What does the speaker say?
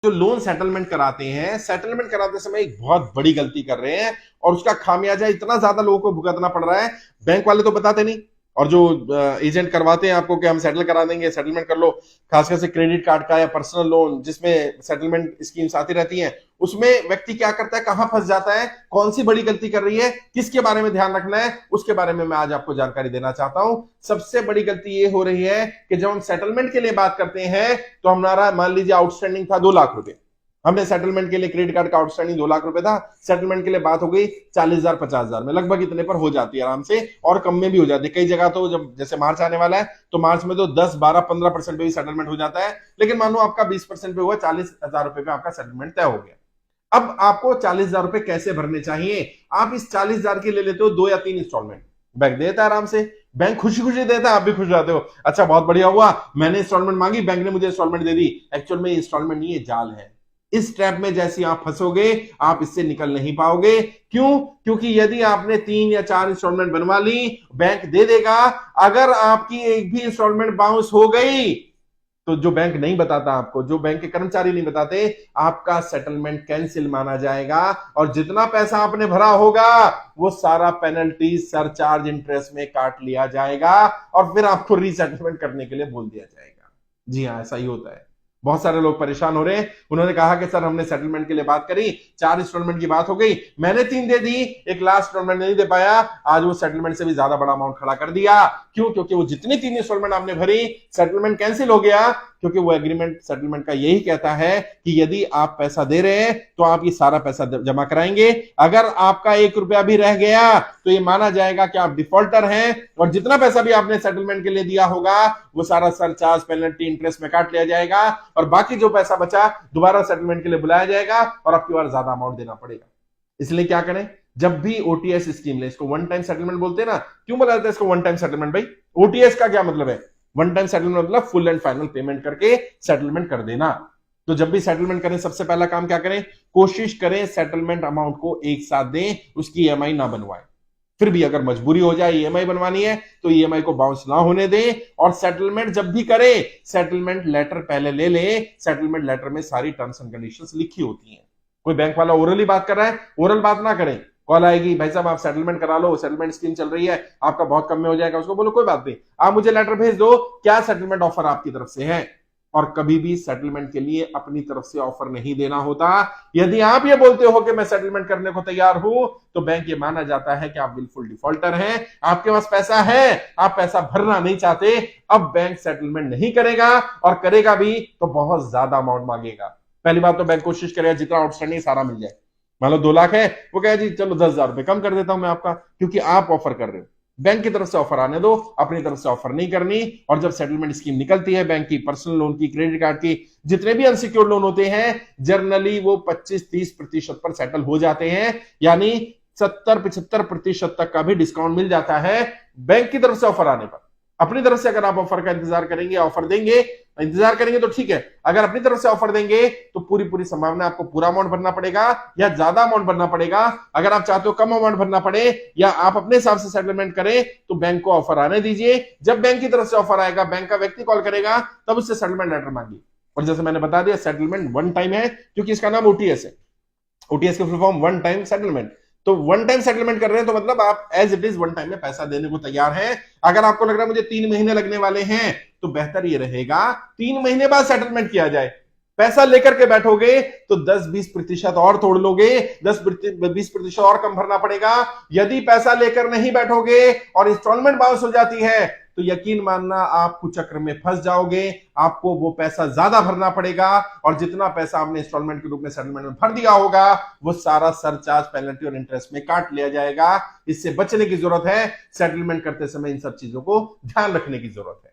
जो loan settlement कराते हैं, सेटलमेंट कराते समय एक बहुत बड़ी गलती कर रहे हैं और उसका खामियाजा इतना ज्यादा लोगों को भुगतना पड़ रहा है। बैंक वाले तो बताते नहीं, और जो एजेंट करवाते हैं आपको कि हम सेटल करा देंगे, सेटलमेंट कर लो, खासकर से क्रेडिट कार्ड का या पर्सनल लोन जिसमें सेटलमेंट स्कीम्स आती रहती हैं, उसमें व्यक्ति क्या करता है, कहां फंस जाता है, कौन सी बड़ी गलती कर रही है, किसके बारे में ध्यान रखना है, उसके बारे में मैं आज आपको जानकारी देना चाहता हूं। सबसे बड़ी गलती ये हो रही है कि जब हम सेटलमेंट के लिए बात करते हैं तो हमारा मान लीजिए आउटस्टैंडिंग था 2 लाख रुपए, हमने सेटलमेंट के लिए क्रेडिट कार्ड का आउटस्टैंडिंग 2 लाख रुपए था, सेटलमेंट के लिए बात हो गई 40,000 50,000 में, लगभग इतने पर हो जाती है आराम से, और कम में भी हो जाती है। कई जगह तो जब जैसे मार्च आने वाला है तो मार्च में तो 10 12 15% पे भी सेटलमेंट हो जाता है, लेकिन मानो आपका 20% पे हुआ, 40,000 रुपए पे आपका सेटलमेंट तय हो गया। अब आपको 40,000 रुपए कैसे भरने चाहिए? आप इस 40,000 की ले लेते हो 2 या 3 इंस्टॉलमेंट, बैंक देता है आराम से, बैंक खुशी खुशी देता है, आप भी खुश रहते हो, अच्छा बहुत बढ़िया हुआ, मैंने इंस्टॉलमेंट मांगी, बैंक ने मुझे इंस्टॉलमेंट दे दी। एक्चुअल में इंस्टॉलमेंट नहीं, ये जाल है। इस ट्रैप में जैसे आप फंसोगे आप इससे निकल नहीं पाओगे। क्यों? क्योंकि यदि आपने 3 या 4 इंस्टॉलमेंट बनवा ली, बैंक दे देगा, अगर आपकी एक भी इंस्टॉलमेंट बाउंस हो गई तो जो बैंक नहीं बताता आपको, जो बैंक के कर्मचारी नहीं बताते, आपका सेटलमेंट कैंसिल माना जाएगा और जितना पैसा आपने भरा होगा वो सारा पेनल्टी, सरचार्ज, इंटरेस्ट में काट लिया जाएगा और फिर आपको रीसेटलमेंट करने के लिए बोल दिया जाएगा। जी हाँ, ऐसा ही होता है। बहुत सारे लोग परेशान हो रहे हैं, उन्होंने कहा कि सर हमने सेटलमेंट के लिए बात करी, 4 इंस्टॉलमेंट की बात हो गई, मैंने 3 दे दी, एक लास्ट इंस्टॉलमेंट नहीं दे पाया, आज वो सेटलमेंट से भी ज्यादा बड़ा अमाउंट खड़ा कर दिया। क्यों? क्योंकि वो जितनी 3 इंस्टॉलमेंट आपने भरी, सेटलमेंट कैंसिल हो गया, क्योंकि वो एग्रीमेंट सेटलमेंट का यही कहता है कि यदि आप पैसा दे रहे हैं तो आप ये सारा पैसा जमा कराएंगे, अगर आपका 1 रुपया भी रह गया तो ये माना जाएगा कि आप डिफॉल्टर हैं और जितना पैसा भी आपने सेटलमेंट के लिए दिया होगा वो सारा सरचार्ज, पेनल्टी, इंटरेस्ट में काट लिया जाएगा और बाकी जो पैसा बचा दोबारा सेटलमेंट के लिए बुलाया जाएगा और आपकी बार ज्यादा अमाउंट देना पड़ेगा। इसलिए क्या करें, जब भी ओटीएस स्कीम ले, इसको वन टाइम सेटलमेंट बोलते हैं ना, क्यों बोला जाता है इसको वन टाइम सेटलमेंट भाई? ओटीएस का क्या मतलब है? वन टाइम सेटलमेंट मतलब फुल एंड फाइनल पेमेंट करके सेटलमेंट कर देना। तो जब भी सेटलमेंट करें सबसे पहला काम क्या करें, कोशिश करें सेटलमेंट अमाउंट को एक साथ दें, उसकी ईएमआई ना बनवाएं। फिर भी अगर मजबूरी हो जाए ईएमआई बनवानी है तो ईएमआई को बाउंस ना होने दें और सेटलमेंट जब भी करें सेटलमेंट लेटर पहले ले लें। सेटलमेंट लेटर में सारी टर्म्स एंड कंडीशंस लिखी होती हैं। कोई बैंक वाला ओरली बात कर रहा है, ओरल बात ना करें, कॉल आएगी भाई साहब आप सेटलमेंट करा लो, सेटलमेंट स्कीम चल रही है, आपका बहुत कम में हो जाएगा, उसको बोलो कोई बात नहीं, आप मुझे लेटर भेज दो, क्या सेटलमेंट ऑफर आपकी तरफ से है। और कभी भी सेटलमेंट के लिए अपनी तरफ से ऑफर नहीं देना होता। यदि आप ये बोलते हो कि मैं सेटलमेंट करने को तैयार हूं तो बैंक ये माना जाता है कि आप बिल्कुल डिफॉल्टर हैं, आपके पास पैसा है, आप पैसा भरना नहीं चाहते। अब बैंक सेटलमेंट नहीं करेगा और करेगा भी तो बहुत ज्यादा अमाउंट मांगेगा। पहली बात तो बैंक कोशिश करेगा जितना आउटस्टैंडिंग सारा मिल जाए। मान लो 2 लाख है, वो कहे जी चलो 10,000 रुपए कम कर देता हूं मैं आपका, क्योंकि आप ऑफर कर रहे हो। बैंक की तरफ से ऑफर आने दो, अपनी तरफ से ऑफर नहीं करनी। और जब सेटलमेंट स्कीम निकलती है बैंक की, पर्सनल लोन की, क्रेडिट कार्ड की, जितने भी अनसिक्योर्ड लोन होते हैं जनरली वो 25-30% पर सेटल हो जाते हैं, यानी 70-75% तक का भी डिस्काउंट मिल जाता है बैंक की तरफ से ऑफर आने पर। अपनी तरफ से अगर आप ऑफर का इंतजार करेंगे, ऑफर देंगे, इंतजार करेंगे तो ठीक है, अगर अपनी तरफ से ऑफर देंगे तो पूरी पूरी संभावना आपको पूरा अमाउंट भरना पड़ेगा या ज्यादा अमाउंट भरना पड़ेगा। अगर आप चाहते हो कम अमाउंट भरना पड़े या आप अपने हिसाब से सेटलमेंट करें तो बैंक को ऑफर आने दीजिए। जब बैंक की तरफ से ऑफर आएगा, बैंक का व्यक्ति कॉल करेगा, तब उससे सेटलमेंट लेटर मांगिए। और जैसे मैंने बता दिया सेटलमेंट वन टाइम है क्योंकि इसका नाम ओटीएस है। ओटीएस का full form one time settlement. तो वन टाइम सेटलमेंट कर रहे हैं तो मतलब आप as it is one time में पैसा देने को तैयार हैं। अगर आपको लग रहा है मुझे 3 महीने लगने वाले हैं तो बेहतर ये रहेगा 3 महीने बाद सेटलमेंट किया जाए। पैसा लेकर के बैठोगे तो 10-20% और तोड़ लोगे, 10-20% और कम भरना पड़ेगा। यदि पैसा लेकर नहीं बैठोगे और इंस्टॉलमेंट बाउंस हो जाती है तो यकीन मानना आप कुचक्र में फंस जाओगे, आपको वो पैसा ज्यादा भरना पड़ेगा और जितना पैसा आपने इंस्टॉलमेंट के रूप में सेटलमेंट में भर दिया होगा वो सारा सरचार्ज, पेनल्टी और इंटरेस्ट में काट लिया जाएगा। इससे बचने की जरूरत है। सेटलमेंट करते समय इन सब चीजों को ध्यान रखने की जरूरत है।